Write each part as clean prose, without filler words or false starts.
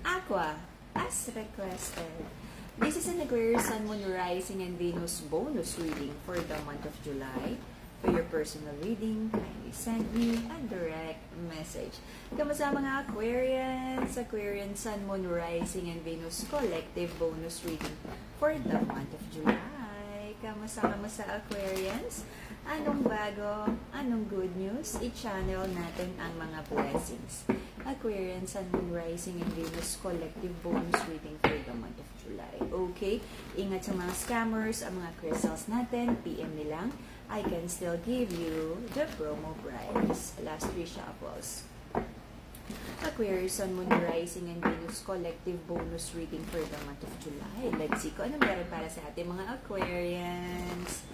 Aqua, as requested. This is an Aquarius Sun, Moon, Rising, and Venus bonus reading for the month of July. For your personal reading, kindly send me a direct message. Kamusta mga Aquarians? Aquarian Sun, Moon, Rising, and Venus collective bonus reading for the month of July. Kamusta Aquarians? Anong bago? Anong good news? I-channel natin ang mga blessings. Aquarian, Sun, Moon, Rising, and Venus collective bonus reading for the month of July. Okay? Ingat sa mga scammers, ang mga crystals natin, PM nilang. I can still give you the promo price. Last 3 shuffles. Aquarius, Sun, Moon, Rising, and Venus collective bonus reading for the month of July. Let's see kung ano meron para sa ating mga Aquarians.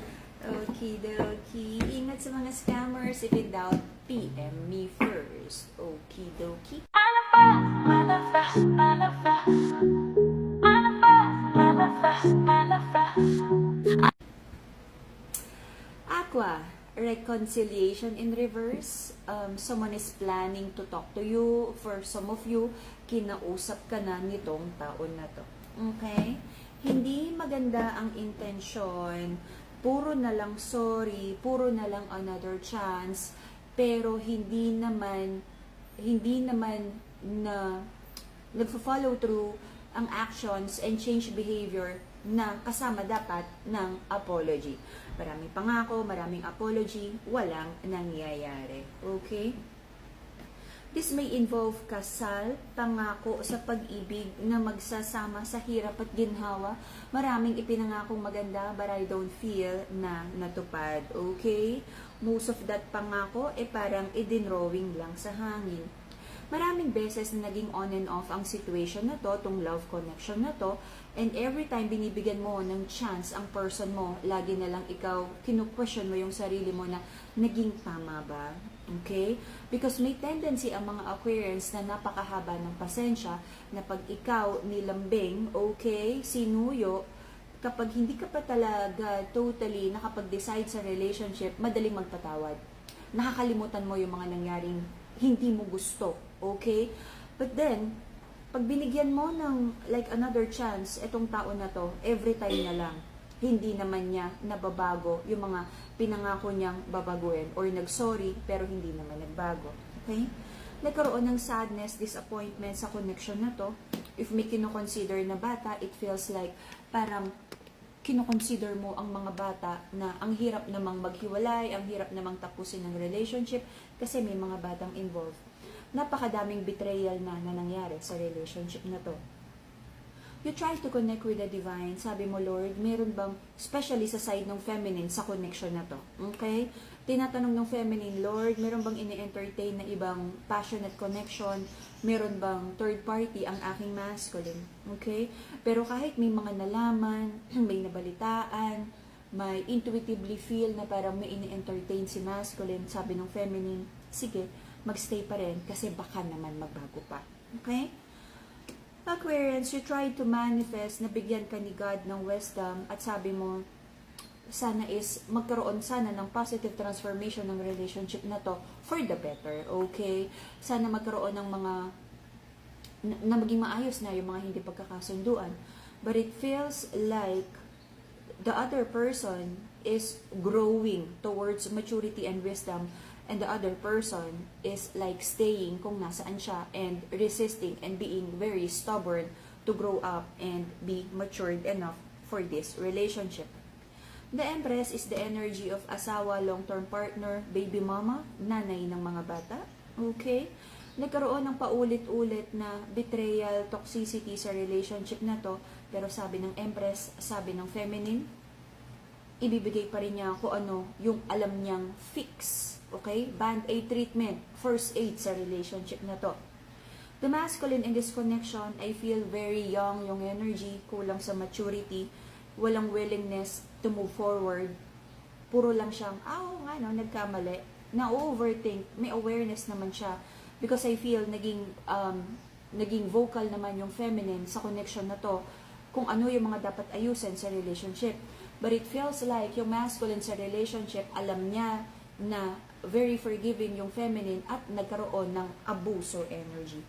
Okie-dokie. Ingat sa mga scammers. If in doubt, PM me first. Okie-dokie. Manifest, manifest, manifest, manifest, manifest. Aqua, reconciliation in reverse. Someone is planning to talk to you. For some of you, kinausap ka na nitong taon na to. Okay? Hindi maganda ang intensyon. Puro na lang sorry, puro na lang another chance, pero hindi naman na nagfo-follow through ang actions and change behavior na kasama dapat ng apology. Maraming pangako, maraming apology, walang nangyayari. Okay? This may involve kasal, pangako sa pag-ibig na magsasama sa hirap at ginhawa. Maraming ipinangakong maganda but I don't feel na natupad. Okay? Most of that pangako parang idinrawing lang sa hangin. Maraming beses na naging on and off ang situation na to, tong love connection na to, and every time binibigyan mo ng chance ang person mo, lagi na lang ikaw, kinu-question mo yung sarili mo na naging tama ba? Okay? Because may tendency ang mga Aquarians na napakahaba ng pasensya na pag ikaw nilambing, okay, sinuyo, kapag hindi ka pa talaga totally nakapag-decide sa relationship, madaling magpatawad. Nakakalimutan mo yung mga nangyaring hindi mo gusto. Okay? But then, pag binigyan mo ng like another chance, etong tao na to, every time na lang, hindi naman niya nababago yung mga pinangako niyang babaguhin or nag-sorry pero hindi naman nagbago. Okay? Nagkaroon ng sadness, disappointment sa connection na to. If may kinoconsider na bata, it feels like parang kinoconsider mo ang mga bata na ang hirap namang maghiwalay, ang hirap namang tapusin ng relationship kasi may mga batang involved. Napakadaming betrayal na nangyari sa relationship na to. You try to connect with the divine. Sabi mo, Lord, meron bang, especially sa side ng feminine, sa connection na to? Okay? Tinatanong ng feminine, Lord, meron bang ini-entertain na ibang passionate connection? Meron bang third party ang aking masculine? Okay? Pero kahit may mga nalaman, may nabalitaan, may intuitively feel na parang may ini-entertain si masculine, sabi ng feminine, sige, magstay pa rin kasi baka naman magbago pa. Okay? Aquarians, you try to manifest na bigyan ka ni God ng wisdom at sabi mo, sana is magkaroon sana ng positive transformation ng relationship na to for the better, okay? Sana magkaroon ng mga na maging maayos na yung mga hindi pagkakasunduan. But it feels like the other person is growing towards maturity and wisdom and the other person is like staying kung nasaan siya and resisting and being very stubborn to grow up and be matured enough for this relationship. The Empress is the energy of asawa, long-term partner, baby mama, nanay ng mga bata. Okay? Nagkaroon ng paulit-ulit na betrayal, toxicity sa relationship na to, pero sabi ng Empress, sabi ng Feminine, ibibigay pa rin niya kung ano yung alam niyang fix. Okay? Band-aid treatment, first aid sa relationship na to. The masculine in this connection, I feel very young, yung energy, kulang sa maturity, walang willingness to move forward. Puro lang siyang, nagkamali. Na-overthink, may awareness naman siya. Because I feel naging vocal naman yung feminine sa connection na to, kung ano yung mga dapat ayusin sa relationship. But it feels like yung masculine sa relationship, alam niya na very forgiving yung feminine at nagkaroon ng abuso energy.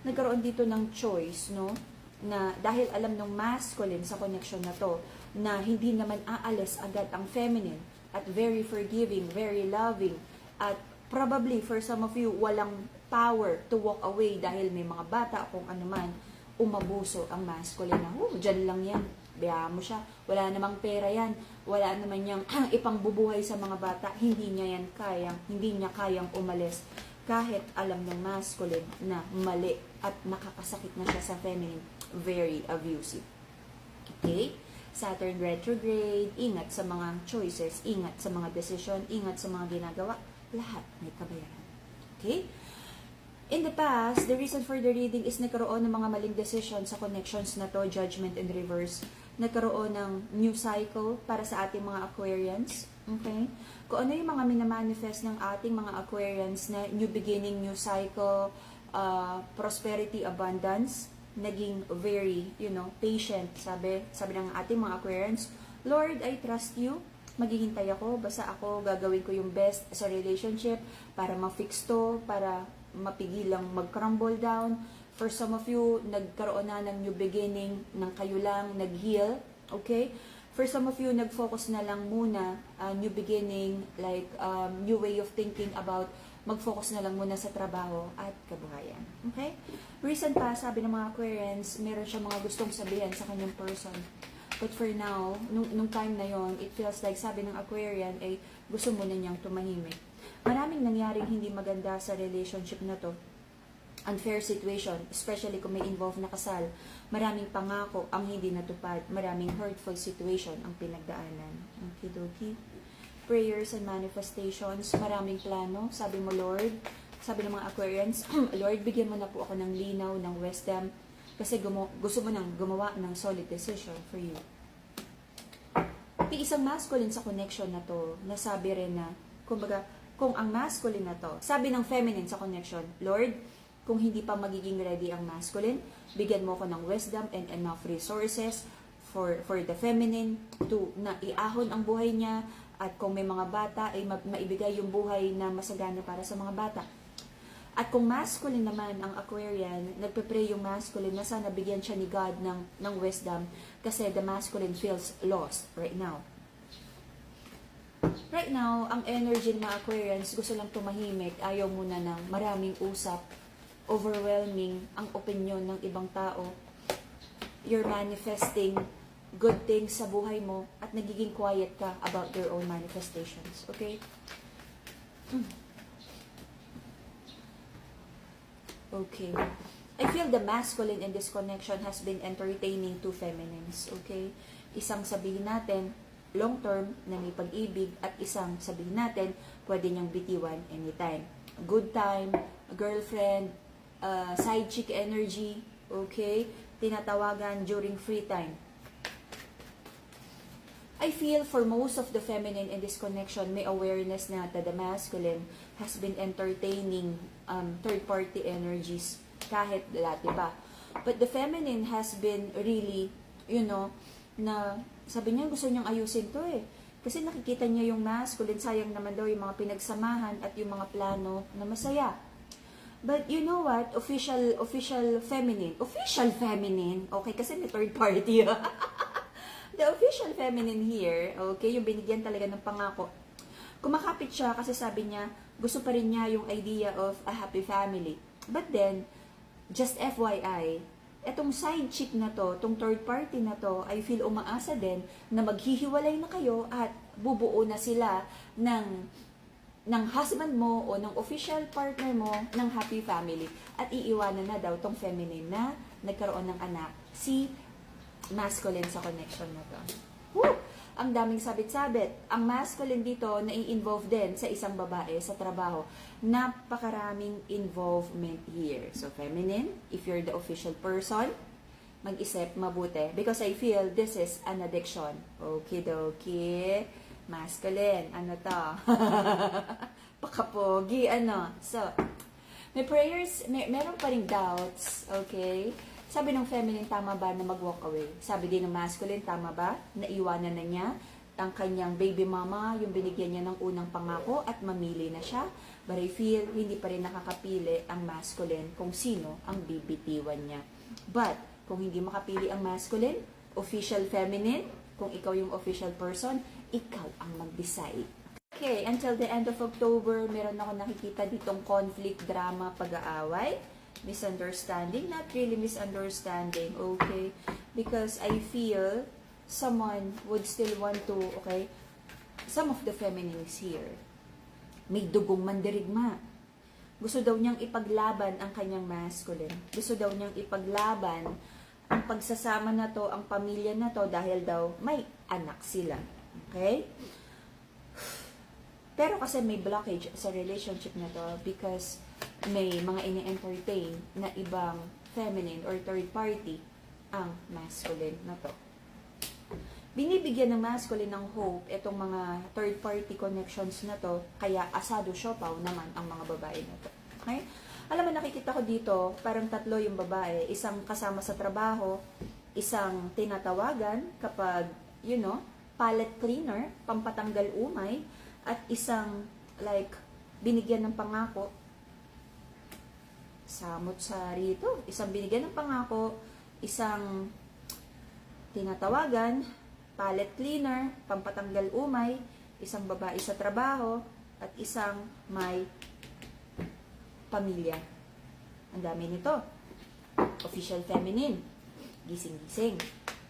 nagkaroon dito ng choice, no? Na dahil alam ng masculine sa connection na to, na hindi naman aalis agad ang feminine, at very forgiving, very loving, at probably for some of you, walang power to walk away dahil may mga bata o kung ano man, umabuso ang masculine na, dyan lang yan, bayaan mo siya, wala namang pera yan, wala naman niyang ipangbubuhay sa mga bata, hindi niya kayang umalis, kahit alam ng masculine na mali at nakakasakit na siya sa feminine, very abusive. Okay? Saturn retrograde, ingat sa mga choices, ingat sa mga decision, ingat sa mga ginagawa, lahat may kabayaran. Okay? In the past, the reason for the reading is nagkaroon ng mga maling decisions sa connections na to, judgment and reverse. Nagkaroon ng new cycle para sa ating mga Aquarians. Okay? Kung ano yung mga minamanifest ng ating mga Aquarians na new beginning, new cycle, prosperity, abundance, naging very, patient. Sabi ng ating mga Aquarians, Lord, I trust you. Maghihintay ako, basta ako gagawin ko yung best sa relationship para ma-fix to, para mapigilang mag-crumble down. For some of you, nagkaroon na ng new beginning, ng kayo lang, nag-heal. Okay? For some of you, nag-focus na lang muna, new beginning, like new way of thinking about mag-focus na lang muna sa trabaho at kabuhayan. Okay? Recent pa, sabi ng mga Aquarians, meron siya mga gustong sabihin sa kanyang person. But for now, nung time na yon, it feels like, sabi ng Aquarian, ay gusto muna niyang tumahimik. Maraming nangyaring hindi maganda sa relationship na to. Unfair situation, especially kung may involved na kasal. Maraming pangako ang hindi natupad. Maraming hurtful situation ang pinagdaanan. Okidoki. Prayers and manifestations, maraming plano. Sabi mo, Lord, sabi ng mga Aquarians, Lord, bigyan mo na po ako ng linaw, ng wisdom, kasi gusto mo nang gumawa ng solid decision for you. May isang masculine sa connection na to, nasabi rin na, kumbaga, kung ang masculine na to, sabi ng feminine sa connection, Lord, kung hindi pa magiging ready ang masculine, bigyan mo ko ng wisdom and enough resources for the feminine to na iahon ang buhay niya, at kung may mga bata, ay maibigay yung buhay na masagana para sa mga bata. At kung masculine naman ang Aquarian, nagpe-pray yung masculine na sana bigyan siya ni God ng wisdom, kasi the masculine feels lost right now. Right now, ang energy ng mga Aquarians, gusto lang tumahimik, ayaw muna ng maraming usap, overwhelming ang opinion ng ibang tao. You're manifesting good things sa buhay mo at nagiging quiet ka about your own manifestations. Okay? Okay. I feel the masculine in this connection has been entertaining two feminines. Okay? Isang sabihin natin, long term na may pag-ibig, at isang sabihin natin, pwede niyang bitiwan anytime. Good time, girlfriend, side chick energy, okay? Tinatawagan during free time. I feel for most of the feminine in this connection, may awareness na that the masculine has been entertaining third-party energies kahit dati pa. But the feminine has been really, na sabi niya gusto niyang ayusin to eh. Kasi nakikita niya yung masculine, sayang naman daw yung mga pinagsamahan at yung mga plano na masaya. But you know what? Official feminine, okay, kasi may third party. The official feminine here, okay, yung binigyan talaga ng pangako. Kumakapit siya kasi sabi niya, gusto pa rin niya yung idea of a happy family. But then, just FYI, etong side chick na to, tong third party na to, I feel umaasa din na maghihiwalay na kayo at bubuo na sila ng husband mo o ng official partner mo ng happy family. At iiwanan na daw tong feminine na nagkaroon ng anak, si masculine sa connection na to. Woo! Ang daming sabit-sabit. Ang masculine dito nai-involve din sa isang babae sa trabaho. Napakaraming involvement here. So, feminine, if you're the official person, mag-isip mabuti. Because I feel this is an addiction. Okidoki. Masculine. Ano to? Pakapogi. Ano? So, may prayers, meron pa ring doubts. Okay? Sabi ng feminine, tama ba na mag-walk away? Sabi din ng masculine, tama ba? Naiwanan na niya ang kanyang baby mama, yung binigyan niya ng unang pangako at mamili na siya. But I feel hindi pa rin nakakapili ang masculine kung sino ang bibitiwan niya. But kung hindi makapili ang masculine, official feminine, kung ikaw yung official person, ikaw ang mag-decide. Okay, until the end of October, meron ako nakikita ditong conflict, drama, pag-aaway, misunderstanding, not really misunderstanding, okay? Because I feel someone would still want to, okay, some of the feminines here, may dugong mandirigma. Gusto daw niyang ipaglaban ang kanyang masculine. Gusto daw niyang ipaglaban ang pagsasama na to, ang pamilya na to, dahil daw may anak sila. Okay? Pero kasi may blockage sa relationship na to because may mga ini-entertain na ibang feminine or third party ang masculine na to. Binibigyan ng masculine ng hope itong mga third party connections na to, kaya asado siopaw naman ang mga babae na to. Okay? Alam mo, nakikita ko dito, parang tatlo yung babae, isang kasama sa trabaho, isang tinatawagan kapag, you know, palette cleaner, pampatanggal umay, at isang, like, binigyan ng pangako, samot sa rito, isang binigyan ng pangako, isang tinatawagan, palette cleaner, pampatanggal umay, isang babae sa trabaho, at isang may pamilya. Ang dami nito. Official feminine. Gising-gising.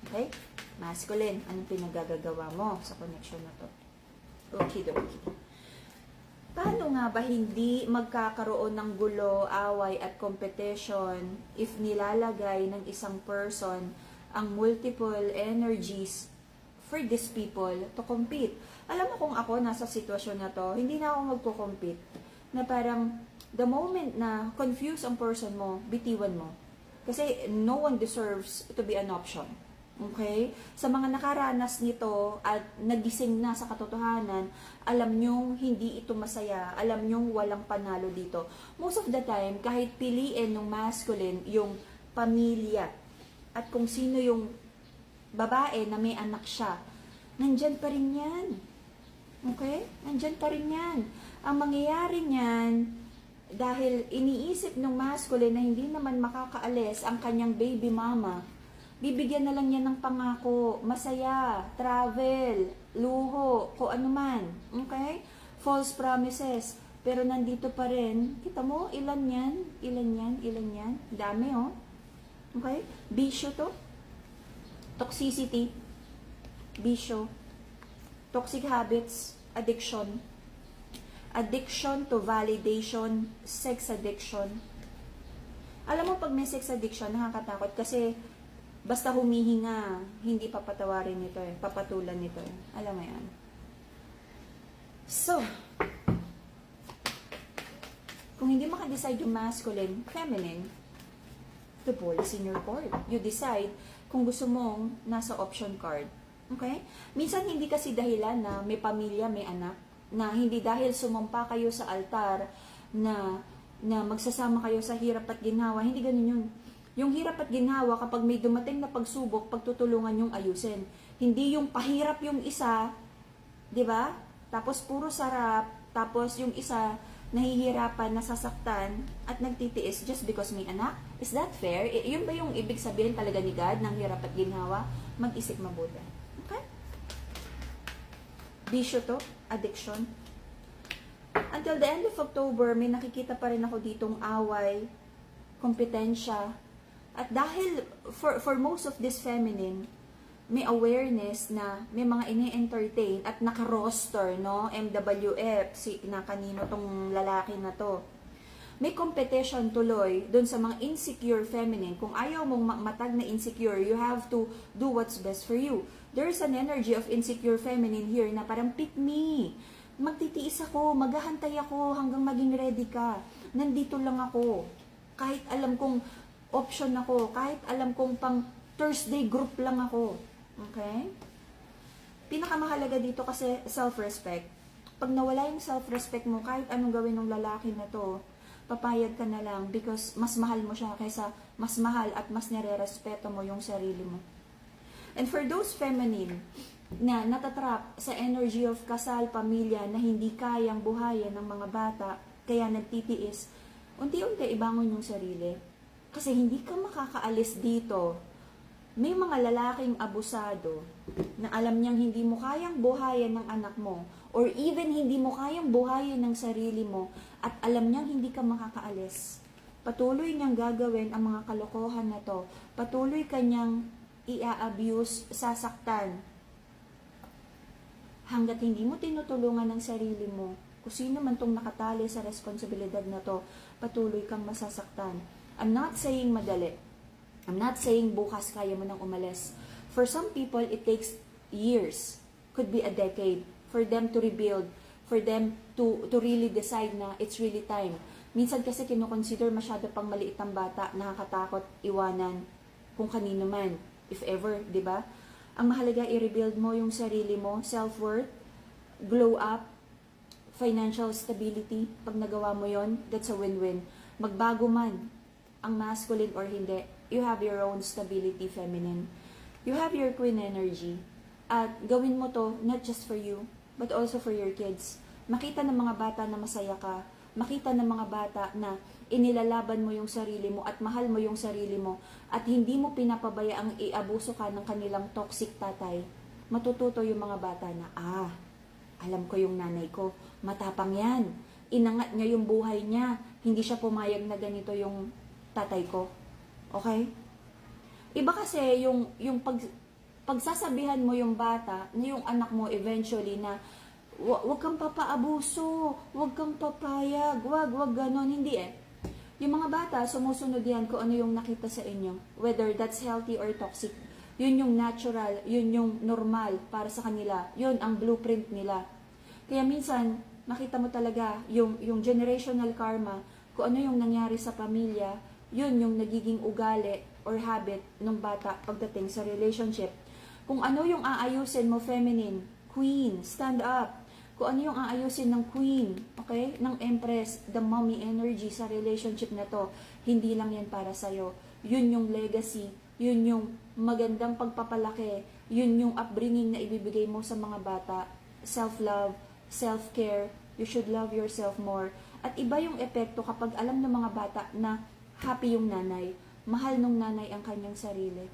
Okay? Masculine. Anong pinagagagawa mo sa connection na to? Okay. Paano nga ba hindi magkakaroon ng gulo, away at competition if nilalagay ng isang person ang multiple energies for these people to compete? Alam mo, kung ako nasa sitwasyon na to, hindi na ako magko-compete. Na parang the moment na confuse ang person mo, bitiwan mo. Kasi no one deserves to be an option. Okay? Sa mga nakaranas nito at nagising na sa katotohanan, alam nyong hindi ito masaya. Alam nyong walang panalo dito. Most of the time, kahit piliin ng masculine yung pamilya at kung sino yung babae na may anak siya, nandyan pa rin yan. Okay? Nandyan pa rin yan. Ang mangyayari niyan, dahil iniisip ng masculine na hindi naman makakaalis ang kanyang baby mama, bibigyan na lang niya ng pangako, masaya, travel, luho, kung ano man. Okay? False promises. Pero nandito pa rin, kita mo, ilan yan. Dami, oh. Okay? Bisyo to. Toxicity. Bisyo. Toxic habits. Addiction. Addiction to validation, sex addiction. Alam mo, pag may sex addiction, nakakatakot kasi basta humihinga, hindi papatawarin nito eh, papatulan nito eh. Alam mo yan. So, kung hindi maka-decide yung masculine, feminine, the ball is in your court. You decide kung gusto mong nasa option card. Okay? Minsan hindi kasi dahilan na may pamilya, may anak, na hindi dahil sumampa kayo sa altar na magsasama kayo sa hirap at ginhawa. Hindi ganun yun. Yung hirap at ginhawa, kapag may dumating na pagsubok, pagtutulungan yung ayusin. Hindi yung pahirap yung isa, di ba? Tapos puro sarap, tapos yung isa nahihirapan, nasasaktan, at nagtitiis just because may anak. Is that fair? Yun ba yung ibig sabihin talaga ni God ng hirap at ginhawa? Mag-isip mabuti. Okay? Bisyo to, addiction. Until the end of October, may nakikita pa rin ako ditong away, kompetensya. At dahil, for most of this feminine, may awareness na may mga ini-entertain at naka-roster, no? MWF, na kanino tong lalaki na to. May competition tuloy dun sa mga insecure feminine. Kung ayaw mong matag na insecure, you have to do what's best for you. There's an energy of insecure feminine here na parang pick me. Magtitiis ako, maghahantay ako hanggang maging ready ka. Nandito lang ako. Kahit alam kong option ako, kahit alam kong pang Thursday group lang ako. Okay? Pinakamahalaga dito kasi self-respect. Pag nawala yung self-respect mo, kahit anong gawin ng lalaki na to, papayag ka na lang because mas mahal mo siya kaysa mas mahal at mas nire-respeto mo yung sarili mo. And for those feminine na natatrap sa energy of kasal, pamilya na hindi kayang buhayin ng mga bata, kaya nagtitiis, unti-unti ibangon yung sarili. Kasi hindi ka makakaalis dito. May mga lalaking abusado na alam niyang hindi mo kayang buhayin ng anak mo, or even hindi mo kayang buhayin ng sarili mo, at alam niyang hindi ka makakaalis. Patuloy niyang gagawin ang mga kalokohan na to. Patuloy kanyang i-abuse, sasaktan. Hanggat hindi mo tinutulungan ng sarili mo, kung sino man tong nakatali sa responsibilidad na to, patuloy kang masasaktan. I'm not saying madali. I'm not saying bukas kaya mo nang umalis. For some people, it takes years, could be a decade, for them to rebuild, for them to really decide na it's really time. Minsan kasi kinoconsider masyado pang maliit ang bata, nakakatakot iwanan kung kanino man, if ever, di ba? Ang mahalaga, i-rebuild mo yung sarili mo, self-worth, glow up, financial stability. Pag nagawa mo yon, that's a win-win. Magbago man ang masculine or hindi, you have your own stability, feminine. You have your queen energy. At gawin mo to not just for you, but also for your kids. Makita ng mga bata na masaya ka. Makita ng mga bata na inilalaban mo yung sarili mo at mahal mo yung sarili mo at hindi mo pinapabaya ang iabuso ka ng kanilang toxic tatay. Matututo yung mga bata na, alam ko yung nanay ko, matapang yan. Inangat niya yung buhay niya. Hindi siya pumayag na ganito yung tatay ko. Okay? Iba kasi yung pagsasabihan mo yung bata na yung anak mo eventually na wag kang papaabuso, wag kang papayag, wag ganon, hindi eh. Yung mga bata, sumusunod yan kung ano yung nakita sa inyo. Whether that's healthy or toxic. Yun yung natural, yun yung normal para sa kanila. Yun ang blueprint nila. Kaya minsan, makita mo talaga yung generational karma, kung ano yung nangyari sa pamilya, yun yung nagiging ugali or habit ng bata pagdating sa relationship. Kung ano yung aayusin mo, feminine, queen, stand up. Kung ano yung aayusin ng queen, okay? Ng empress, the mommy energy sa relationship na to, hindi lang yan para sa'yo. Yun yung legacy, yun yung magandang pagpapalaki, yun yung upbringing na ibibigay mo sa mga bata. Self-love, self-care, you should love yourself more. At iba yung epekto kapag alam ng mga bata na happy yung nanay, mahal nung nanay ang kanyang sarili.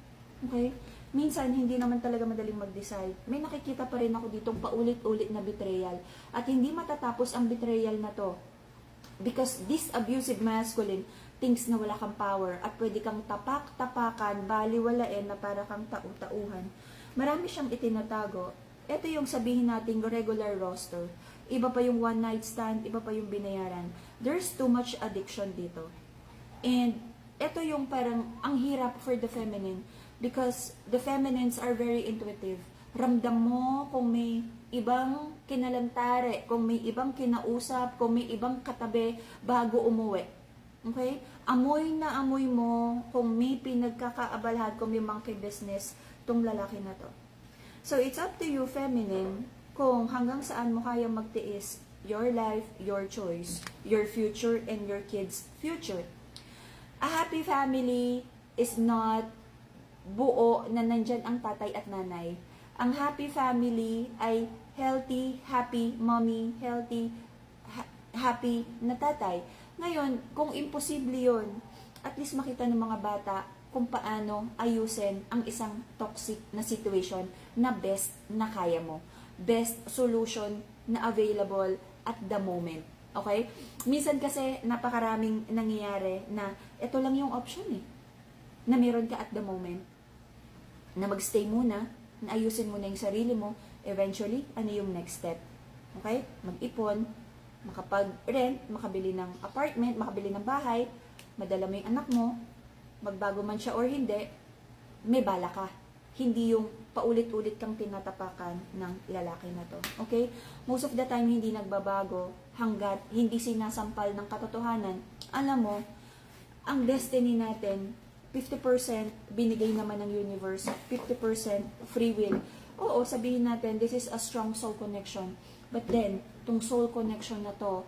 Okay? Minsan, hindi naman talaga madaling mag-decide. May nakikita pa rin ako ditong paulit-ulit na betrayal. At hindi matatapos ang betrayal na to. Because this abusive masculine thinks na wala kang power at pwede kang tapak-tapakan, baliwalain na para kang tau-tauhan. Marami siyang itinatago. Ito yung sabihin nating regular roster. Iba pa yung one night stand, iba pa yung binayaran. There's too much addiction dito. And ito yung parang ang hirap for the feminine. Because the feminines are very intuitive. Ramdam mo kung may ibang kinalantare, kung may ibang kinausap, kung may ibang katabi bago umuwi. Okay? Amoy na amoy mo kung may pinagkakaabalhan, kung may monkey business tong lalaki na to. So it's up to you, feminine, kung hanggang saan mo kaya magtiis. Your life, your choice, your future, and your kids' future. A happy family is not buo na nandyan ang tatay at nanay. Ang happy family ay healthy, happy mommy, healthy, happy na tatay. Ngayon, kung imposible yun, at least makita ng mga bata kung paano ayusin ang isang toxic na situation na best na kaya mo. Best solution na available at the moment. Okay? Minsan kasi napakaraming nangyayari na ito lang yung option eh. Na meron ka at the moment. Na magstay muna, na ayusin mo na yung sarili mo, eventually, ano yung next step? Okay? Mag-ipon, makapag-rent, makabili ng apartment, makabili ng bahay, madala mo yung anak mo, magbago man siya or hindi, may bala ka. Hindi yung paulit-ulit kang tinatapakan ng lalaki na to. Okay? Most of the time, hindi nagbabago hanggat hindi sinasampal ng katotohanan. Alam mo, ang destiny natin, 50% binigay naman ng universe, 50% free will. Oo, sabihin natin, this is a strong soul connection. But then, tong soul connection na to,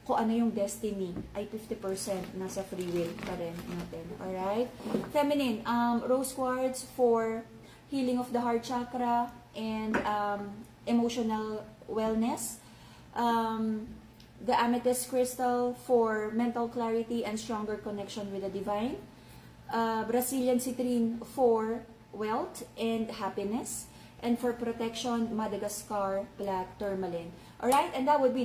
kung ano yung destiny, ay 50% nasa free will pa rin natin. Alright? Feminine, rose quartz for healing of the heart chakra, and emotional wellness. The amethyst crystal for mental clarity and stronger connection with the divine. Brazilian citrine for wealth and happiness. And for protection, Madagascar black tourmaline. Alright, and that would be